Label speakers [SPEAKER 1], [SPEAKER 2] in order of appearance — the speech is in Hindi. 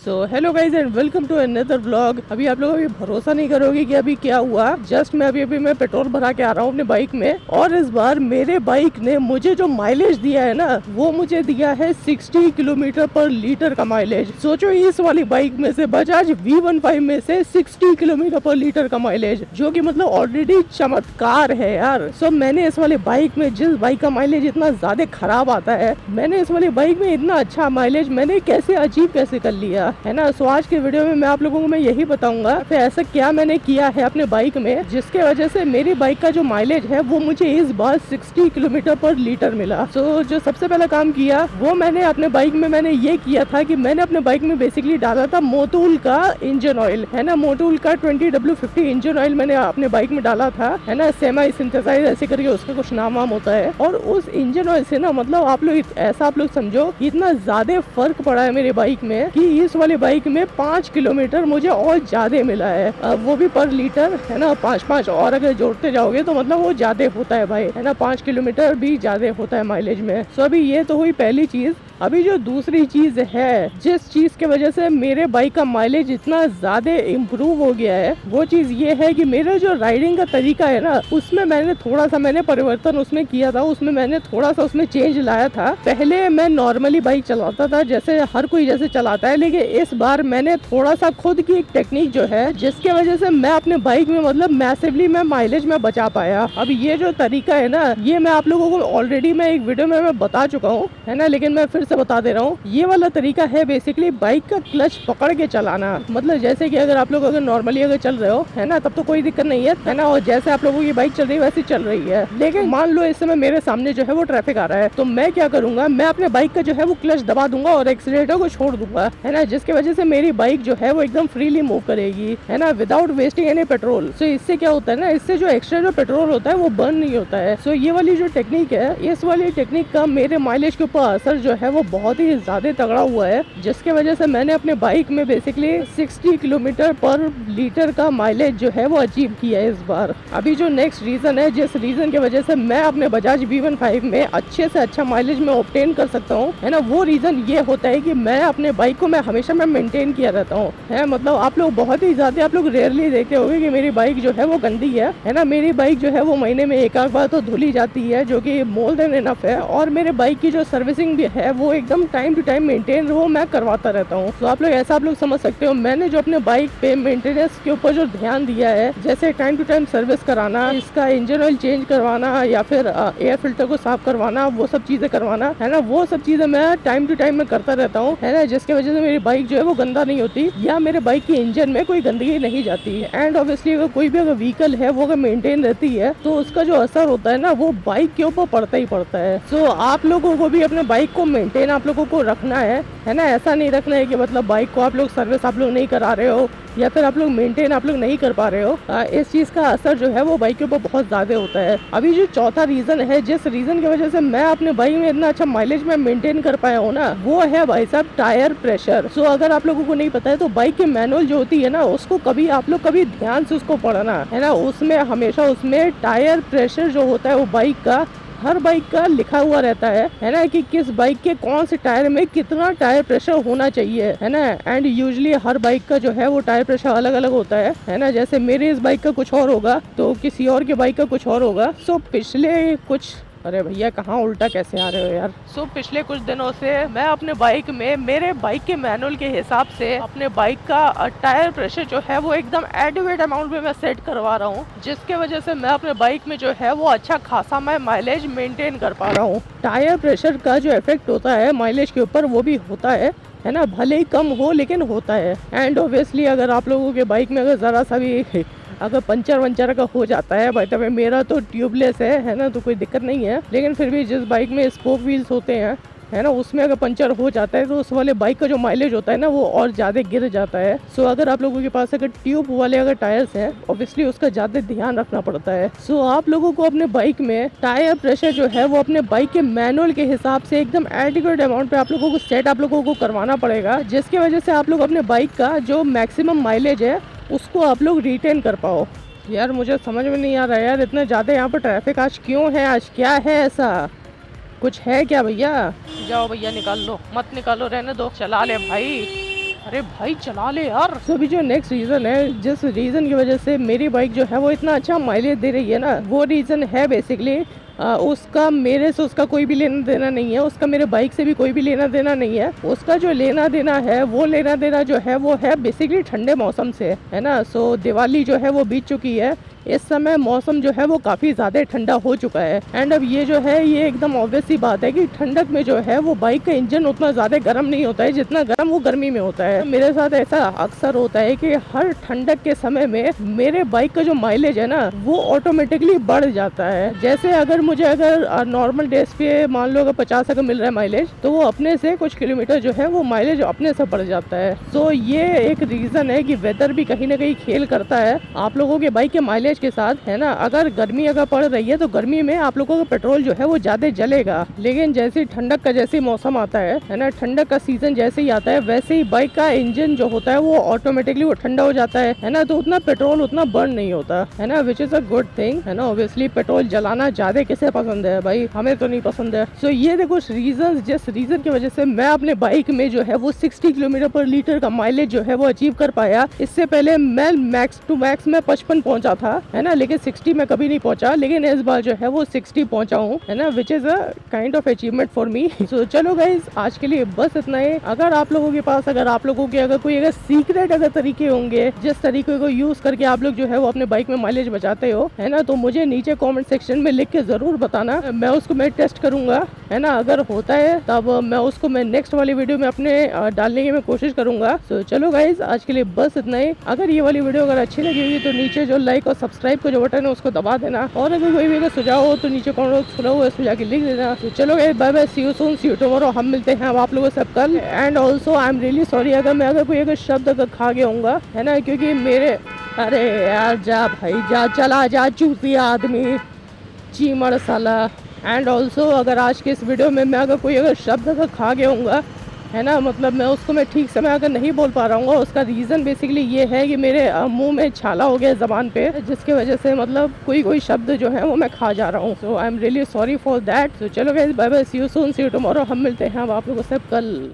[SPEAKER 1] So hello guys and welcome to another vlog. अभी आप लोग अभी भरोसा नहीं करोगे कि अभी क्या हुआ। जस्ट मैं अभी मैं पेट्रोल भरा के आ रहा हूँ अपने बाइक में, और इस बार मेरे बाइक ने मुझे जो माइलेज दिया है ना, वो मुझे दिया है 60 किलोमीटर पर लीटर का माइलेज। सोचो इस वाली बाइक में से, बजाज V15 में से 60 किलोमीटर पर लीटर का माइलेज, जो कि मतलब ऑलरेडी चमत्कार है यार। सो मैंने इस वाली बाइक में, जिस बाइक का माइलेज इतना ज्यादा खराब आता है, मैंने इस वाली बाइक में इतना अच्छा माइलेज मैंने कैसे अचीव कैसे कर लिया है ना। सो आज के वीडियो में मैं आप लोगों को मैं यही बताऊंगा कि ऐसा क्या मैंने किया है अपने बाइक में, जिसके वजह से मेरी बाइक का जो माइलेज है वो मुझे इस बार 60 किलोमीटर पर लीटर मिला। सो जो सबसे पहला काम किया वो मैंने अपने बाइक में मैंने ये किया था कि मैंने अपने बाइक में बेसिकली डाला था मोटूल का इंजन ऑयल, है ना। मोटूल का 20W50 इंजन ऑयल मैंने अपने बाइक में डाला था, है ना। सेमी सिंथेसाइज ऐसे करके उसका कुछ नाम वाम होता है। और उस इंजन ऑयल से ना मतलब आप लोग समझो इतना ज्यादा फर्क पड़ा है मेरी बाइक में कि इस वाली बाइक में 5 किलोमीटर मुझे और ज्यादा मिला है। वो भी पर लीटर, है ना। 5 और अगर जोड़ते जाओगे तो मतलब वो ज्यादा होता है भाई, है ना। 5 किलोमीटर भी ज्यादा होता है माइलेज में। सो अभी ये तो हुई पहली चीज। अभी जो दूसरी चीज है, जिस चीज के वजह से मेरे बाइक का माइलेज इतना ज्यादा इम्प्रूव हो गया है, वो चीज ये है कि मेरा जो राइडिंग का तरीका है ना, उसमें मैंने थोड़ा सा परिवर्तन उसमें किया था। उसमें मैंने थोड़ा सा उसमें चेंज लाया था। पहले मैं नॉर्मली बाइक चलाता था जैसे हर कोई जैसे चलाता है, लेकिन इस बार मैंने थोड़ा सा खुद की एक टेक्निक जो है, जिसके वजह से मैं अपने बाइक में मतलब मैसिवली मैं माइलेज में बचा पाया। अब ये जो तरीका है ना, ये मैं आप लोगों को ऑलरेडी मैं एक वीडियो में मैं बता चुका हूँ, है ना। लेकिन मैं फिर से बता दे रहा हूँ। ये वाला तरीका है बेसिकली बाइक का क्लच पकड़ के चलाना। मतलब जैसे कि अगर नॉर्मली अगर चल रहे हो, है ना, तब तो कोई दिक्कत नहीं है ना। और जैसे आप लोगों की बाइक चल रही है वैसी चल रही है। लेकिन मान लो इस समय मेरे सामने जो है वो ट्रैफिक आ रहा है, तो मैं क्या करूंगा, मैं अपने बाइक का जो है वो क्लच दबा दूंगा और एक्सीलरेटर को छोड़ दूंगा, है ना। जिसकी वजह से मेरी बाइक जो है वो एकदम फ्रीली मूव करेगी, है ना, विदाउट वेस्टिंग एनी पेट्रोल। सो इससे क्या होता है ना, इससे जो एक्स्ट्रा जो पेट्रोल होता है वो बर्न नहीं होता है। सो ये वाली जो टेक्निक है, इस वाली टेक्निक का मेरे माइलेज के ऊपर असर जो है वो बहुत ही ज्यादा तगड़ा हुआ है, जिसके वजह से मैंने अपने बाइक में बेसिकली 60 किलोमीटर पर लीटर का माइलेज जो है वो अचीव किया है इस बार। अभी जो नेक्स्ट रीजन है, जिस रीजन की वजह से मैं अपने बजाज V15 में अच्छे से अच्छा माइलेज में ऑब्टेन कर सकता हूँ, है ना, वो रीजन ये होता है कि मैं अपने बाइक को मैं हमेशा मेंटेन किया रहता हूँ, है। मतलब आप लोग बहुत ही ज्यादा आप लोग रेयरली देखते होंगे कि मेरी बाइक जो है वो गंदी है ना। मेरी बाइक जो है वो महीने में एक आध बार तो धुली जाती है, जो कि मोर देन इनफ है। और मेरे बाइक की जो सर्विसिंग भी है वो एकदम टाइम टू टाइम मेंटेन वो मैं करवाता रहता हूँ। तो आप लोग ऐसा आप लोग समझ सकते हो, मैंने जो अपने बाइक पे मेंटेनेंस के ऊपर जो ध्यान दिया है, जैसे टाइम टू टाइम सर्विस कराना, इसका इंजन ऑयल चेंज करवाना, या फिर एयर फिल्टर को साफ करवाना, वो सब चीजें करवाना, है ना, वो सब चीजें मैं टाइम टू टाइम में करता रहता हूँ, है ना। जिसकी वजह से मेरी बाइक जो है वो गंदा नहीं होती, या मेरे बाइक की इंजन में कोई गंदगी नहीं जाती। एंड ऑब्वियसली अगर कोई भी अगर व्हीकल है वो अगर मेंटेन रहती है, तो उसका जो असर होता है ना वो बाइक के ऊपर पड़ता ही पड़ता है। सो आप लोगों को भी अपने बाइक को मेंटेन आप लोगों को रखना है ना। ऐसा नहीं रखना है कि मतलब बाइक को आप लोग सर्विस आप लोग नहीं करा रहे हो, या फिर आप लोग मेंटेन आप लोग नहीं कर पा रहे हो। इस चीज का असर जो है वो बाइक के ऊपर बहुत ज्यादा होता है। अभी जो चौथा रीजन है, जिस रीजन की वजह से मैं अपने बाइक में इतना अच्छा माइलेज में मेंटेन कर पाया हूँ ना, वो है भाई साहब टायर प्रेशर। सो अगर आप लोगों को नहीं पता है तो बाइक की मैनुअल जो होती है ना, उसको कभी आप लोग कभी ध्यान से उसको पढ़ना, है ना। उसमें हमेशा उसमें टायर प्रेशर जो होता है वो बाइक का, हर बाइक का लिखा हुआ रहता है ना, कि किस बाइक के कौन से टायर में कितना टायर प्रेशर होना चाहिए, है ना। एंड यूजुअली हर बाइक का जो है वो टायर प्रेशर अलग अलग होता है ना। जैसे मेरे इस बाइक का कुछ और होगा तो किसी और के बाइक का कुछ और होगा। सो पिछले कुछ, अरे भैया कहाँ उल्टा कैसे आ रहे हो यार। सो पिछले कुछ दिनों से मैं अपने बाइक में मेरे बाइक के मैनुअल के हिसाब से अपने बाइक का टायर प्रेशर जो है वो एकदम एडुएट अमाउंट में मैं सेट करवा रहा हूँ, जिसके वजह से मैं अपने बाइक में जो है वो अच्छा खासा मैं माइलेज मेंटेन कर पा रहा हूँ। टायर प्रेशर का जो इफेक्ट होता है माइलेज के ऊपर वो भी होता है ना, भले ही कम हो लेकिन होता है। एंड ऑब्वियसली अगर आप लोगों के बाइक में अगर जरा सा भी अगर पंचर वंचर का हो जाता है, भाई तब मेरा तो ट्यूबलेस है ना, तो कोई दिक्कत नहीं है। लेकिन फिर भी जिस बाइक में स्पोक व्हील्स होते हैं, है ना, उसमें अगर पंचर हो जाता है तो उस वाले बाइक का जो माइलेज होता है ना वो और ज़्यादा गिर जाता है। सो अगर आप लोगों के पास अगर ट्यूब वाले अगर टायर्स हैं, ऑब्वियसली उसका ज़्यादा ध्यान रखना पड़ता है। सो आप लोगों को अपने बाइक में टायर प्रेशर जो है वो अपने बाइक के मैनुअल के हिसाब से एकदम एडिक्वेट अमाउंट पे आप लोगों को सेट आप लोगों को करवाना पड़ेगा, जिसकी वजह से आप लोग अपने बाइक का जो मैक्सिमम माइलेज है उसको आप लोग रिटेन कर पाओ। यार मुझे समझ में नहीं आ रहा है यार, इतना ज़्यादा यहाँ पर ट्रैफिक आज क्यों है, आज क्या है, ऐसा कुछ है क्या भैया? जाओ भैया निकाल लो, मत निकालो, रहने दो, चला ले भाई। अरे भाई चला ले यार। सो अभी जो नेक्स्ट रीज़न है, जिस रीज़न की वजह से मेरी बाइक जो है वो इतना अच्छा माइलेज दे रही है ना, वो रीज़न है बेसिकली उसका मेरे से उसका कोई भी लेना देना नहीं है, उसका मेरे बाइक से भी कोई भी लेना देना नहीं है। उसका जो लेना देना है, वो लेना देना जो है वो है बेसिकली ठंडे मौसम से, है ना। सो दिवाली जो है वो बीत चुकी है, इस समय मौसम जो है वो काफ़ी ज़्यादा ठंडा हो चुका है। एंड अब ये जो है ये एकदम ऑब्वियस सी बात है कि ठंडक में जो है वो बाइक का इंजन उतना ज़्यादा गर्म नहीं होता है जितना गर्म वो गर्मी में होता है। मेरे साथ ऐसा अक्सर होता है कि हर ठंडक के समय में मेरे बाइक का जो माइलेज है ना वो ऑटोमेटिकली बढ़ जाता है। जैसे अगर मुझे नॉर्मल डेज पे मान लो अगर 50 अगर मिल रहा है माइलेज, तो वो अपने से कुछ किलोमीटर जो है वो माइलेज अपने से बढ़ जाता है। तो ये एक रीज़न है कि वेदर भी कहीं ना कहीं खेल करता है आप लोगों के बाइक के माइलेज के साथ, है ना। अगर गर्मी अगर पड़ रही है तो गर्मी में आप लोगों का पेट्रोल जो है वो ज्यादा जलेगा, लेकिन जैसे ठंडक का जैसे मौसम आता है ना, ठंडक का सीजन जैसे ही आता है वैसे ही बाइक का इंजन जो होता है वो ऑटोमेटिकली वो ठंडा हो जाता है ना। तो उतना पेट्रोल उतना बर्न नहीं होता है ना, which is a good thing, है ना। ऑब्वियसली पेट्रोल जलाना ज्यादा किसे पसंद है भाई, हमें तो नहीं पसंद है। सो ये देखो रीजन, जिस रीजन की वजह से मैं अपने बाइक में जो है वो 60 किलोमीटर पर लीटर का माइलेज जो है वो अचीव कर पाया। इससे पहले मैं मैक्स टू मैक्स में 55 पहुंचा था, है ना, लेकिन 60 में कभी नहीं पहुंचा, लेकिन इस बार जो है वो 60 पहुंचा हूँ, है ना, which is a kind of achievement for me. So चलो गाइज आज के लिए बस इतना ही। अगर आप लोगों के पास अगर आप लोगों के अगर कोई अगर सीक्रेट अगर तरीके होंगे जिस तरीके को यूज करके आप लोग जो है वो अपने बाइक में माइलेज बचाते हो, है ना, तो मुझे नीचे कॉमेंट सेक्शन में लिख के जरूर बताना, मैं उसको मैं टेस्ट करूंगा, है ना। अगर होता है तब मैं उसको मैं नेक्स्ट वाली वीडियो में अपने डालने की मैं कोशिश करूंगा। सो चलो गाइज आज के लिए बस इतना ही। अगर ये वाली वीडियो अगर अच्छी लगी हुई तो नीचे जो लाइक और सब्सक्राइब का जो बटन है उसको दबा देना, और अगर कोई भी अगर सुझाव हो तो नीचे कमेंट खुला हुआ है उसमें जाके लिख देना। तो चलो guys bye bye, see you soon, see you tomorrow. हम मिलते हैं अब आप लोगों से कल। And also I am really sorry अगर मैं अगर कोई अगर शब्द अगर खा गया हूँगा, है ना, क्योंकि मेरे अरे यार जा भाई जा, चला जा चूतिया आदमी, चीमड़ साला। एंड ऑल्सो अगर आज के इस वीडियो में मैं अगर कोई अगर शब्द अगर खा गया हूँगा, है ना, मतलब मैं उसको मैं ठीक से मैं अगर नहीं बोल पा रहा हूँ, उसका रीज़न बेसिकली ये है कि मेरे मुंह में छाला हो गया ज़बान पे, जिसकी वजह से मतलब कोई शब्द जो है वो मैं खा जा रहा हूँ। So I am really sorry for that. तो चलो guys bye bye, see you soon, see you tomorrow. हम मिलते हैं अब आप लोगों से कल।